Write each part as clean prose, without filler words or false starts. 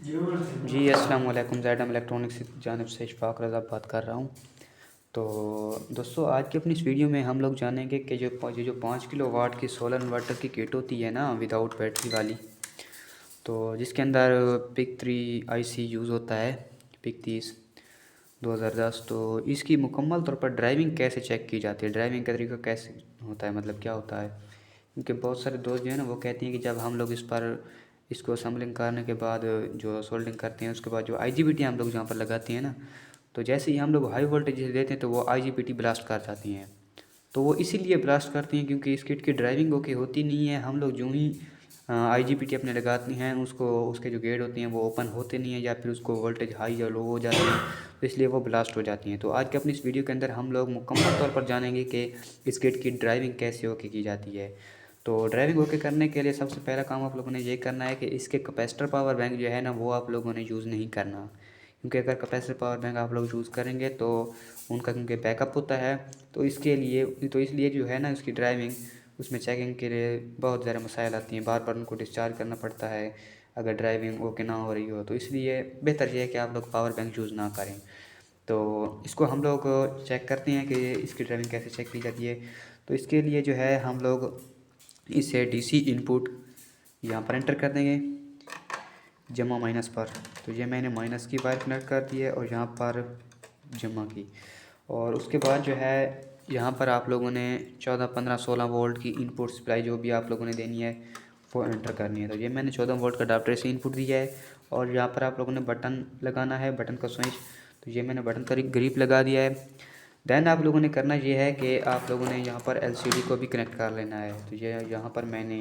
जी अस्सलाम वालेकुम। ज़ैडम इलेक्ट्रॉनिक्स की जानिब से इशफ़ाक़ रज़ा बात कर रहा हूँ। तो दोस्तों, आज की अपनी इस वीडियो में हम लोग जानेंगे कि जो 5 किलो वाट की सोलर इन्वर्टर की किट होती है ना, विदाउट बैटरी वाली, तो जिसके अंदर पिक 3 आईसी यूज़ होता है, पिक 30 2010। तो इसकी मुकम्मल तौर पर ड्राइविंग कैसे चेक की जाती है, ड्राइविंग का तरीका कैसे होता है, मतलब क्या होता है। क्योंकि बहुत सारे दोस्त जो है ना, वो कहते हैं कि जब हम लोग इसको असम्बलिंग करने के बाद जो सोल्डिंग करते हैं, उसके बाद जो IGBT हम लोग जहाँ पर लगाते हैं ना, तो जैसे ही हम लोग हाई वोल्टेज देते हैं तो वो IGBT ब्लास्ट कर जाती हैं। तो वो इसीलिए ब्लास्ट करती हैं क्योंकि इस किट की ड्राइविंग ओके होती नहीं है। हम लोग जो ही IGBT अपने लगाते हैं, उसको उसके जो गेट होते हैं वो ओपन होते नहीं हैं, या फिर उसको वोल्टेज हाई या लो हो जाती है, तो इसलिए वो ब्लास्ट हो जाती हैं। तो आज के अपनी इस वीडियो के अंदर हम लोग मुकम्मल तौर पर जानेंगे कि इस किट की ड्राइविंग कैसे ओके की जाती है। तो ड्राइविंग ओके करने के लिए सबसे पहला काम आप लोगों ने ये करना है कि इसके कैपेसिटर पावर बैंक जो है ना, वो आप लोगों ने यूज़ नहीं करना। क्योंकि अगर कैपेसिटर पावर बैंक आप लोग यूज़ करेंगे तो उनका क्योंकि बैकअप होता है, तो इसलिए जो है ना, उसकी ड्राइविंग उसमें चेकिंग के लिए बहुत ज़्यादा मसाइल आती हैं, बार बार उनको डिस्चार्ज करना पड़ता है अगर ड्राइविंग ओके ना हो रही हो। तो इसलिए बेहतर ये है कि आप लोग पावर बैंक यूज़ ना करें। तो इसको हम लोग चेक करते हैं कि इसकी ड्राइविंग कैसे चेक की जाती है। तो इसके लिए जो है हम लोग इसे DC इनपुट यहाँ पर एंटर कर देंगे, जमा माइनस पर। तो ये मैंने माइनस की वायर कनेक्ट कर दी है और यहाँ पर जमा की। और उसके बाद जो है यहाँ पर आप लोगों ने 14 15 16 वोल्ट की इनपुट सप्लाई जो भी आप लोगों ने देनी है वो एंटर करनी है। तो ये मैंने 14 वोल्ट का अडाप्टर से इनपुट दिया है। और यहाँ पर आप लोगों ने बटन लगाना है, बटन का स्विच। तो ये मैंने बटन का ग्रिप लगा दिया है। देन आप लोगों ने करना ये है कि आप लोगों ने यहाँ पर LCD को भी कनेक्ट कर लेना है। तो ये यहाँ पर मैंने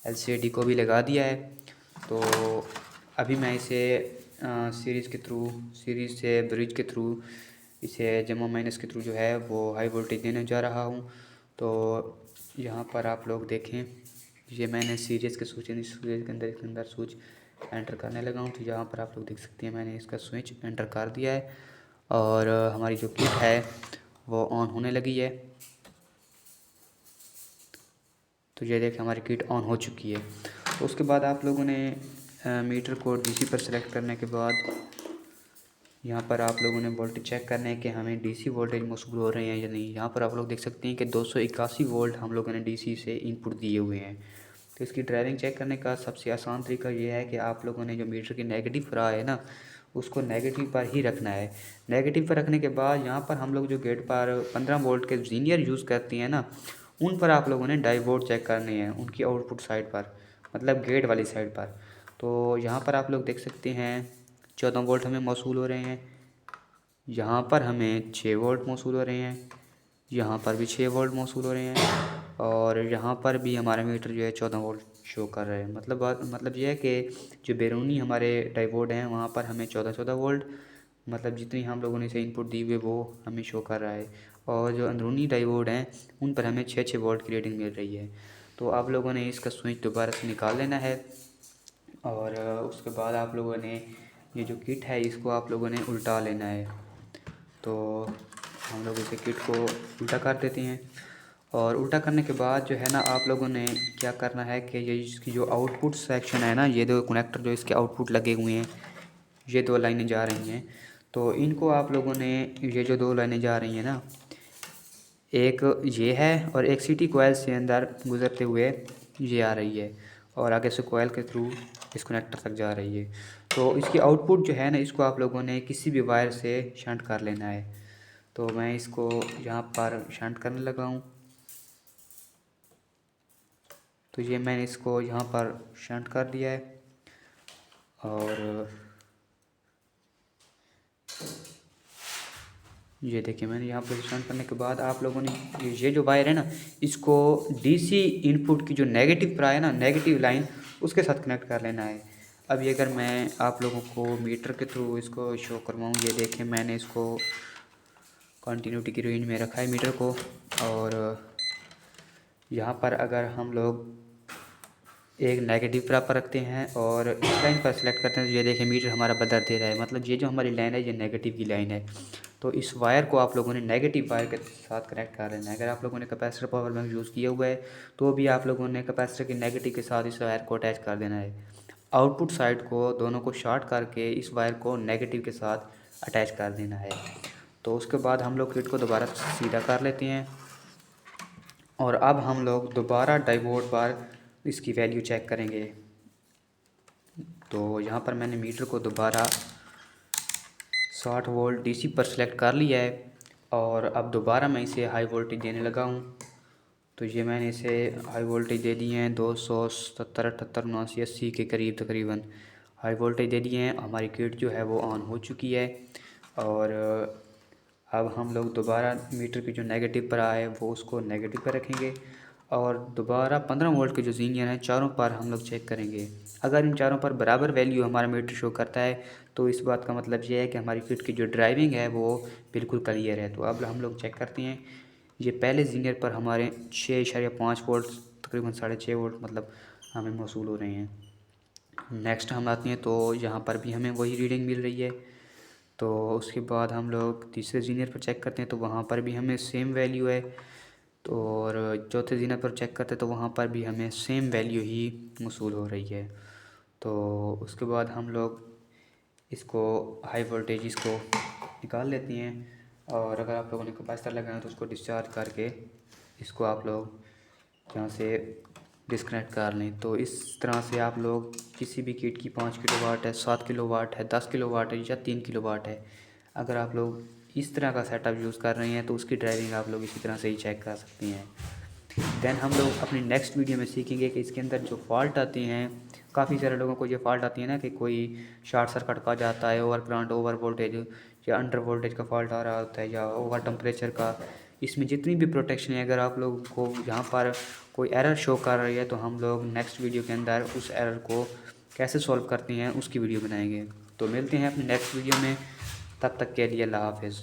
LCD को भी लगा दिया है। तो अभी मैं इसे सीरीज़ से ब्रिज के थ्रू इसे जमा माइनस के थ्रू जो है वो हाई वोल्टेज देने जा रहा हूँ। तो यहाँ पर आप लोग देखें, ये मैंने सीरीज़ के अंदर स्विच एंटर करने लगा हूँ। तो यहाँ पर आप लोग देख सकते हैं मैंने इसका स्विच एंटर कर दिया है और हमारी जो किट है वो ऑन होने लगी है। तो ये देखिए हमारी किट ऑन हो चुकी है। तो उसके बाद आप लोगों ने मीटर को DC पर सेलेक्ट करने के बाद यहाँ पर आप लोगों ने वोल्टेज चेक करना है कि हमें DC वोल्टेज मौसूल हो रहे हैं या नहीं। यहाँ पर आप लोग देख सकते हैं कि 281 वोल्ट हम लोगों ने DC से इनपुट दिए हुए हैं। तो इसकी ड्राइविंग चेक करने का सबसे आसान तरीका ये है कि आप लोगों ने जो मीटर की नेगेटिव रहा है ना, उसको नेगेटिव पर ही रखना है। नेगेटिव पर रखने के बाद यहाँ पर हम लोग जो गेट पर 15 वोल्ट के जीनियर यूज़ करते हैं ना, उन पर आप लोगों ने डायोड चेक करने हैं, उनकी आउटपुट साइड पर, मतलब गेट वाली साइड पर। तो यहाँ पर आप लोग देख सकते हैं 14 वोल्ट हमें मौसूल हो रहे हैं, यहाँ पर हमें 6 वोल्ट मौसूल हो रहे हैं, यहाँ पर भी 6 वोल्ट मौसूल हो रहे हैं, और यहाँ पर भी हमारा मीटर जो है 14 वोल्ट शो कर रहे हैं। मतलब ये है कि जो बैरूनी हमारे डायोड हैं वहाँ पर हमें 14 वोल्ट, मतलब जितनी हम लोगों ने इसे इनपुट दी हुई है वो हमें शो कर रहा है। और जो अंदरूनी डायोड हैं उन पर हमें 6 वोल्ट की रीडिंग मिल रही है। तो आप लोगों ने इसका स्विच दोबारा से निकाल लेना है। और उसके बाद आप लोगों ने ये जो किट है इसको आप लोगों ने उल्टा लेना है। तो हम लोग इसे किट को उल्टा कर देते हैं। और उल्टा करने के बाद जो है ना, आप लोगों ने क्या करना है कि ये इसकी जो आउटपुट सेक्शन है ना, ये दो कनेक्टर जो इसके आउटपुट लगे हुए हैं, ये 2 लाइनें जा रही हैं। तो इनको आप लोगों ने, ये जो 2 लाइनें जा रही हैं ना, एक ये है और एक सिटी कोयल से अंदर गुजरते हुए ये आ रही है, और आगे से कोयल के थ्रू इस कनेक्टर तक जा रही है। तो इसकी आउटपुट जो है ना, इसको आप लोगों ने किसी भी वायर से शंट कर लेना है। तो मैं इसको यहाँ पर शंट करने लगा हूँ। तो ये मैंने इसको यहाँ पर शंट कर दिया है। और ये देखिए मैंने यहाँ पर शंट करने के बाद आप लोगों ने ये जो वायर है ना, इसको DC इनपुट की जो नेगेटिव पर है ना, नेगेटिव लाइन, उसके साथ कनेक्ट कर लेना है। अब ये अगर मैं आप लोगों को मीटर के थ्रू इसको शो करवाऊँ, ये देखें मैंने इसको कंटिन्यूटी की रेंज में रखा है मीटर को। और यहाँ पर अगर हम लोग एक नेगेटिव पर रखते हैं और इस लाइन पर सेलेक्ट करते हैं, तो ये देखिए मीटर हमारा बदल दे रहा है। मतलब ये जो हमारी लाइन है ये नेगेटिव की लाइन है। तो इस वायर को आप लोगों ने नेगेटिव वायर के साथ कनेक्ट कर लेना है। अगर आप लोगों ने कैपेसिटर पावर बैंक यूज़ किया हुआ है तो भी आप लोगों ने कैपेसिटर के नेगेटिव के साथ इस वायर को अटैच कर देना है। आउटपुट साइड को दोनों को शॉर्ट करके इस वायर को नेगेटिव के साथ अटैच कर देना है। तो उसके बाद हम लोग किट को दोबारा सीधा कर लेते हैं और अब हम लोग दोबारा डायोड पर इसकी वैल्यू चेक करेंगे। तो यहाँ पर मैंने मीटर को दोबारा 60 वोल्ट डीसी पर सेलेक्ट कर लिया है और अब दोबारा मैं इसे हाई वोल्टेज देने लगा हूँ। तो ये मैंने इसे हाई वोल्टेज दे दिए हैं 270, 78, 79, 80 के करीब तकरीबन हाई वोल्टेज दे दिए हैं। हमारी किट जो है वो ऑन हो चुकी है और अब हम लोग दोबारा मीटर की जो नेगेटिव पर आए वो उसको नेगेटिव पर रखेंगे और दोबारा 15 वोल्ट के जो जीनियर हैं चारों पर हम लोग चेक करेंगे। अगर इन चारों पर बराबर वैल्यू हमारा मीटर शो करता है तो इस बात का मतलब ये है कि हमारी किट की जो ड्राइविंग है वो बिल्कुल क्लियर है। तो अब हम लोग चेक करते हैं। ये पहले जीनियर पर हमारे 6.5 वोल्ट तकरीबन 6.5 वोल्ट मतलब हमें मौसूल हो रहे हैं। नेक्स्ट हम आते हैं तो यहाँ पर भी हमें वही रीडिंग मिल रही है। तो उसके बाद हम लोग तीसरे जीनियर पर चेक करते हैं तो वहाँ पर भी हमें सेम वैल्यू है। तो और चौथे जीनियर पर चेक करते हैं तो वहाँ पर भी हमें सेम वैल्यू ही मौसूल हो रही है। तो उसके बाद हम लोग इसको हाई वोल्टेज इसको निकाल लेते हैं और अगर आप लोगों ने कैपेसिटर लगाया तो उसको डिस्चार्ज करके इसको आप लोग यहाँ से डिस्कनेक्ट कर लें। तो इस तरह से आप लोग किसी भी किट की 5 किलोवाट है, 7 किलोवाट है, 10 किलोवाट है या 3 किलोवाट है, अगर आप लोग इस तरह का सेटअप यूज़ कर रहे हैं तो उसकी ड्राइविंग आप लोग इसी तरह से ही चेक कर सकते हैं। देन हम लोग अपनी नेक्स्ट वीडियो में सीखेंगे कि इसके अंदर जो फॉल्ट आती हैं, काफ़ी सारे लोगों को ये फॉल्ट आती है ना कि कोई शॉर्ट सर्किट का जाता है, ओवर करंट, ओवर वोल्टेज या अंडर वोल्टेज का फॉल्ट आ रहा होता है या ओवर टेम्परेचर का। इसमें जितनी भी प्रोटेक्शन है अगर आप लोग को यहाँ पर कोई एरर शो कर रही है तो हम लोग नेक्स्ट वीडियो के अंदर उस एरर को कैसे सॉल्व करते हैं उसकी वीडियो बनाएंगे। तो मिलते हैं अपने नेक्स्ट वीडियो में, तब तक के लिए अल्लाह हाफिज़।